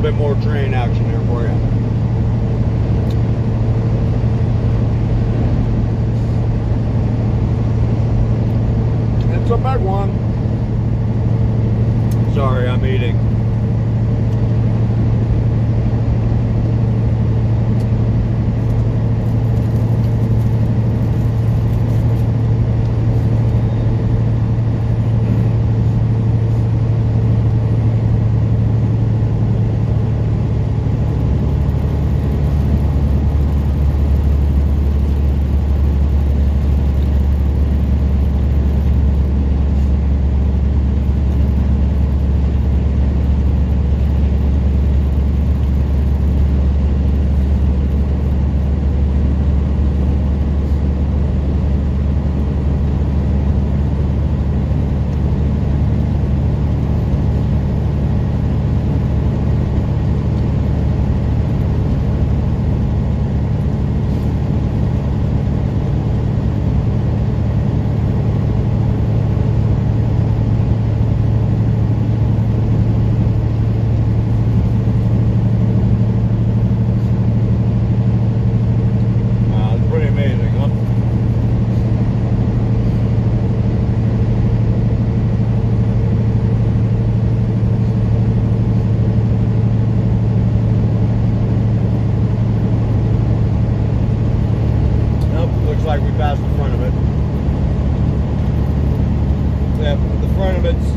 bit more train action here for you. It's a big one. Sorry, I'm eating. Like we passed the front of it. Yeah, the front of it's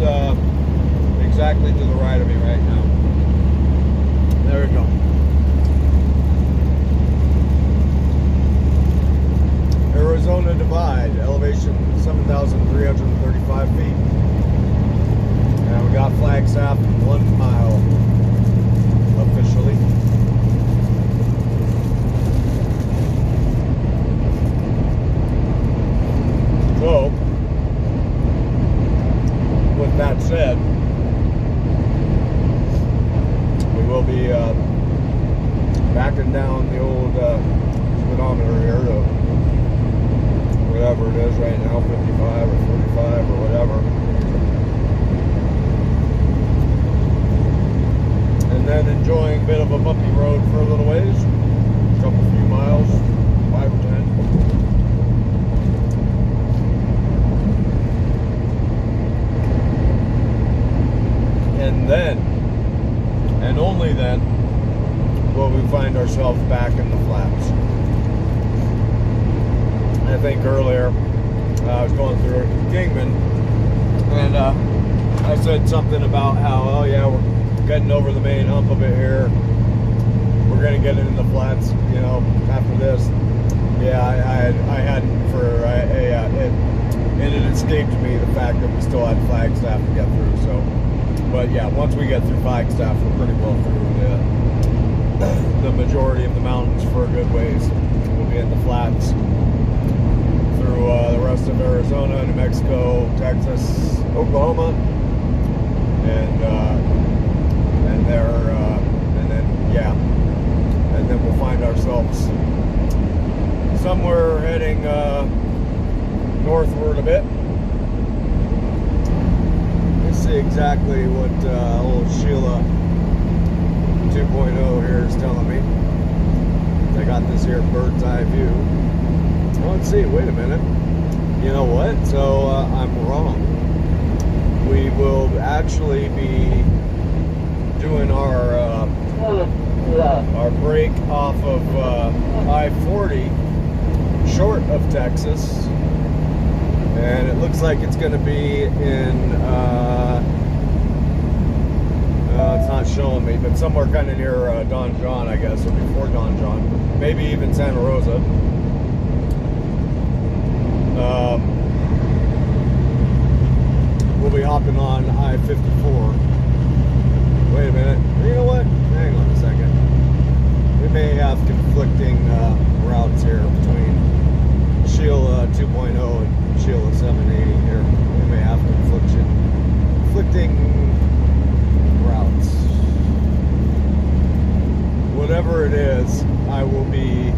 exactly to the right of me right now. There we go. Arizona Divide, elevation 7,335 feet. And we got Flagstaff 1 mile officially. So, with that said, we will be backing down the old speedometer here to whatever it is right now, 55 or 45 or whatever. And then enjoying a bit of a bumpy road for a little ways, a few miles, 5 or 10. And then, and only then, will we find ourselves back in the flats. I think earlier, I was going through Kingman, and I said something about how, oh yeah, we're getting over the main hump of it here. We're going to get in the flats, you know, after this. Yeah, I hadn't for, it had escaped me the fact that we still had Flagstaff to get through, so. But yeah, once we get through Flagstaff, we're pretty well through the majority of the mountains for a good ways. We'll be in the flats through the rest of Arizona, New Mexico, Texas, Oklahoma, and then we'll find ourselves somewhere heading northward a bit. See exactly what old Sheila 2.0 here is telling me. I got this here bird's eye view. Oh, let's see, wait a minute. You know what? So I'm wrong. We will actually be doing our break off of I-40 short of Texas. And it looks like it's going to be in, it's not showing me, but somewhere kind of near Don John, I guess, or before Don John. Maybe even Santa Rosa. We'll be hopping on I-54. Wait a minute. You know what? Hang on a second. We may have conflicting routes here between Sheila 2.0 and Sheila 780 here. We may have conflicting routes. Whatever it is, I will be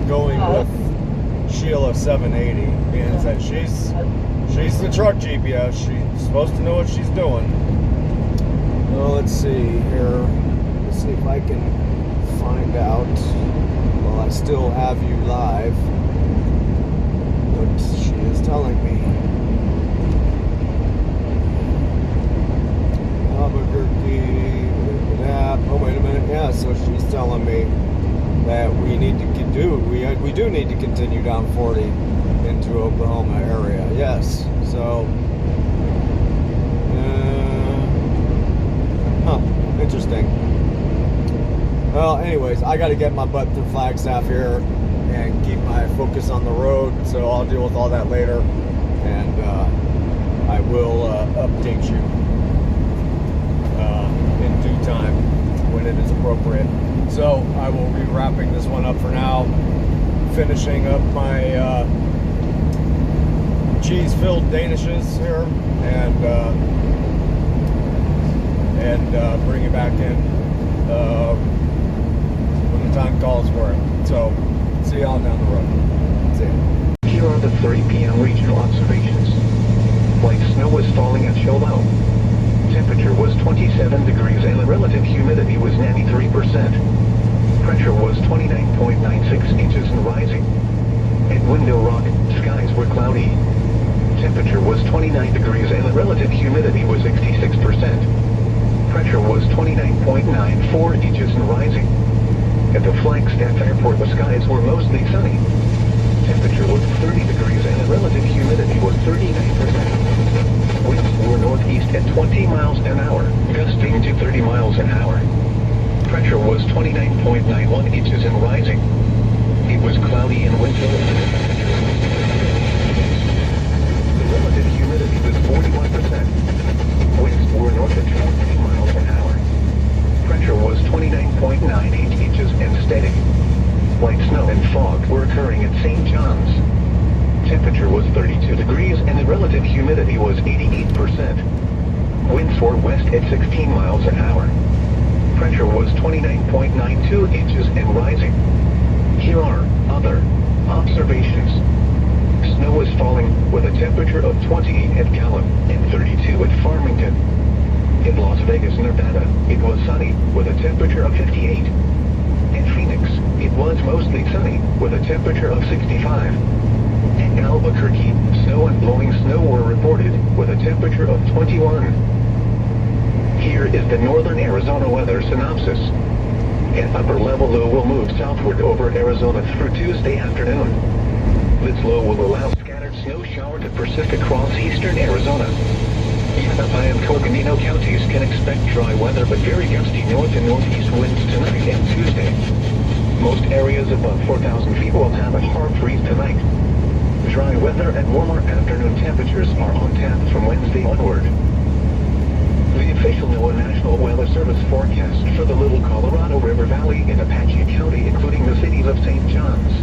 going with Sheila 780, being that she's the truck GPS. She's supposed to know what she's doing. Well, let's see here. Let's see if I I can find out while I still have you live what she is telling me. Albuquerque, oh wait a minute, yeah, so she's telling me that we need to we do need to continue down 40 into Oklahoma area, yes, so interesting. Well, anyways, I got to get my butt through Flagstaff here and keep my focus on the road, so I'll deal with all that later, and I will update you in due time when it is appropriate. So I will be wrapping this one up for now, finishing up my cheese-filled danishes here, and bring it back in when the time calls for it. So see y'all down the road. See ya. Here are the 3 p.m. regional observations. Light snow was falling at Show-Low. Temperature was 27 degrees and the relative humidity was 93%. Pressure was 29.96 inches and rising. At Window Rock, skies were cloudy. Temperature was 29 degrees and the relative humidity was 66%. Pressure was 29.94 inches and rising. At the Flagstaff Airport, the skies were mostly sunny. Temperature was 30 degrees and the relative humidity was 39%. Winds were northeast at 20 miles an hour, gusting to 30 miles an hour. Pressure was 29.91 inches and rising. It was cloudy and windful. The relative humidity was 41%. Winds were north at 20 miles an hour. Pressure was 29.98 inches and steady. Light snow and fog were occurring at St. John's. Temperature was 32 degrees and the relative humidity was 88%. Winds were west at 16 miles an hour. Pressure was 29.92 inches and rising. Here are other observations. Snow was falling with a temperature of 20 at Gallup and 32 at Farmington. In Las Vegas, Nevada, it was sunny with a temperature of 58. In Phoenix, it was mostly sunny with a temperature of 65. In Albuquerque, snow and blowing snow were reported with a temperature of 21. Here is the northern Arizona weather synopsis. An upper-level low will move southward over Arizona through Tuesday afternoon. This low will allow scattered snow shower to persist across eastern Arizona. Yavapai and Coconino counties can expect dry weather but very gusty north and northeast winds tonight and Tuesday. Most areas above 4,000 feet will have a hard freeze tonight. Dry weather and warmer afternoon temperatures are on tap from Wednesday onward. The official NOAA National Weather Service forecast for the Little Colorado River Valley in Apache County, including the cities of St. John's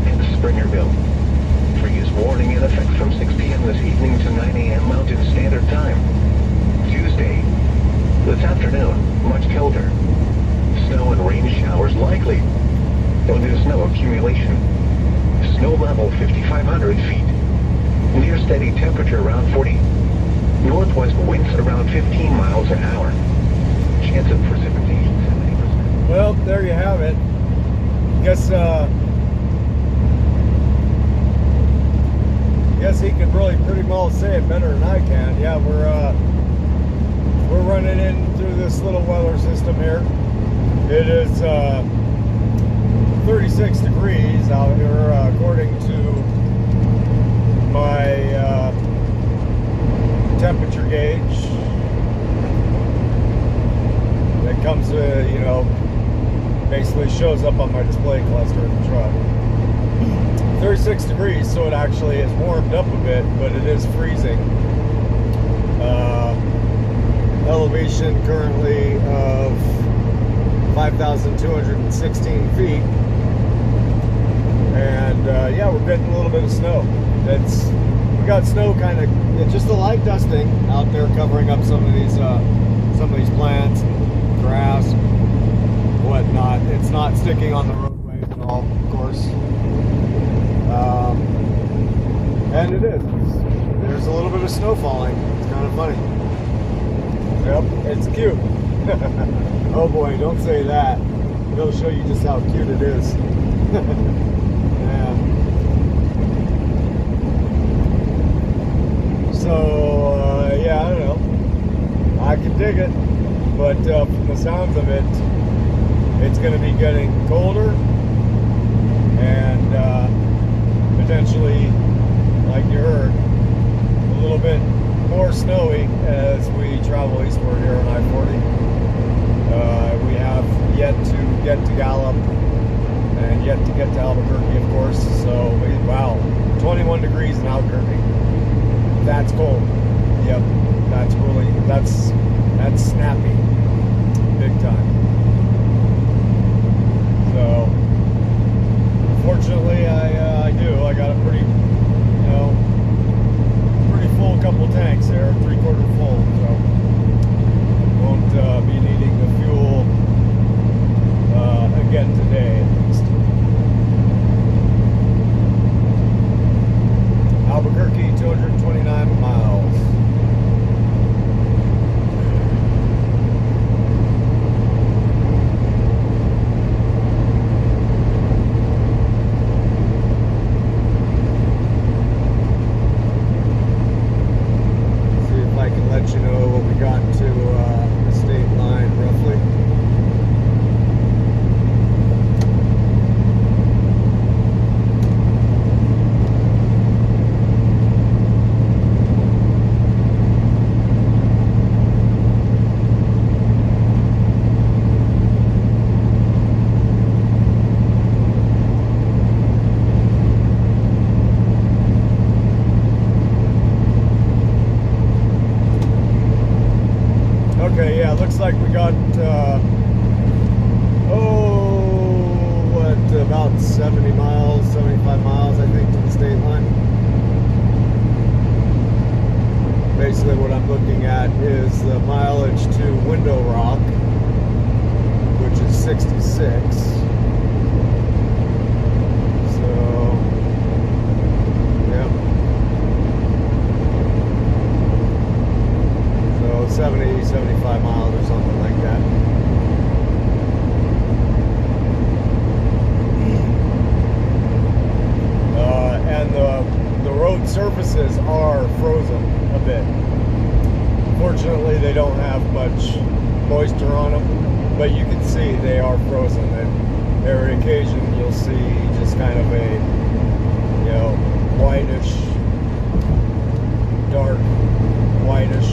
and Springerville. Freeze warning in effect from 6 p.m. this evening to 9 a.m. Mountain Standard Time. Tuesday. This afternoon, much colder. Snow and rain showers likely. No new snow accumulation. Snow level 5,500 feet. Near steady temperature around 40. Northwest winds around 15 miles an hour. Chance of precipitation 70%. Well, there you have it. Guess he could really pretty well say it better than I can. Yeah, we're running in through this little weather system here. It is 36 degrees out here, according to my temperature gauge. It comes basically shows up on my display cluster in the truck. 36 degrees, so it actually is warmed up a bit, but it is freezing. Elevation currently of 5,216 feet. And yeah, we're getting a little bit of snow. We got snow kind of, just a light dusting out there covering up some of these plants and grass, whatnot. It's not sticking on the roadway at all, of course. And it is. There's a little bit of snow falling. It's kind of funny. Yep, it's cute. Oh boy, don't say that. It'll show you just how cute it is. Yeah. So, yeah, I don't know. I can dig it, but from the sounds of it, it's going to be getting colder and potentially, like you heard, a little bit more snowy as we travel eastward here on I-40. We have yet to get to Gallup and yet to get to Albuquerque, of course. So, wow, 21 degrees in Albuquerque. That's cold. Yep, that's snappy, big time. So, fortunately, I do. I got a pretty full couple tanks there, 3/4 full. So, won't be needing the fuel again today, at least. Albuquerque, 229 miles. See if I can let you know what we got to the state line roughly. Okay, yeah, looks like we got, about 70 miles, 75 miles, I think, to the state line. Basically, what I'm looking at is the mileage to Window Rock, which is 66. So, yeah. So 70, 75 miles or something like that. And the road surfaces are frozen a bit. Fortunately, they don't have much moisture on them, but you can see they are frozen. And every occasion you'll see just kind of a, whitish, dark, whitish,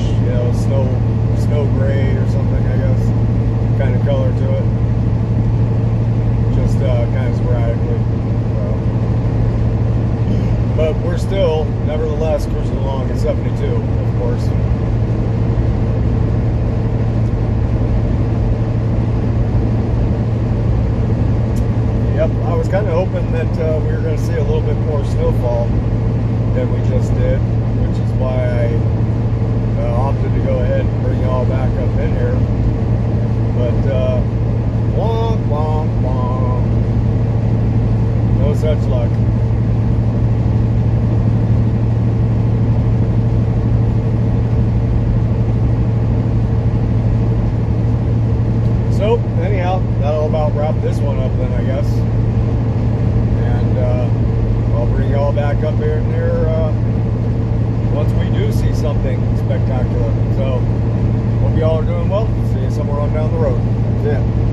snow gray or something, I guess, kind of color to it. Just kind of sporadically. But we're still, nevertheless, cruising along at 72, of course. Yep, I was kind of hoping that we were going to see a little bit more snowfall than we just did, which is why I opted to go ahead and bring y'all back up in here. But, womp, womp, womp. No such luck. So, anyhow, that'll about wrap this one up then, I guess. And I'll bring y'all back up here and there once we do see something spectacular. So, hope y'all are doing well. See you somewhere on down the road. That's it.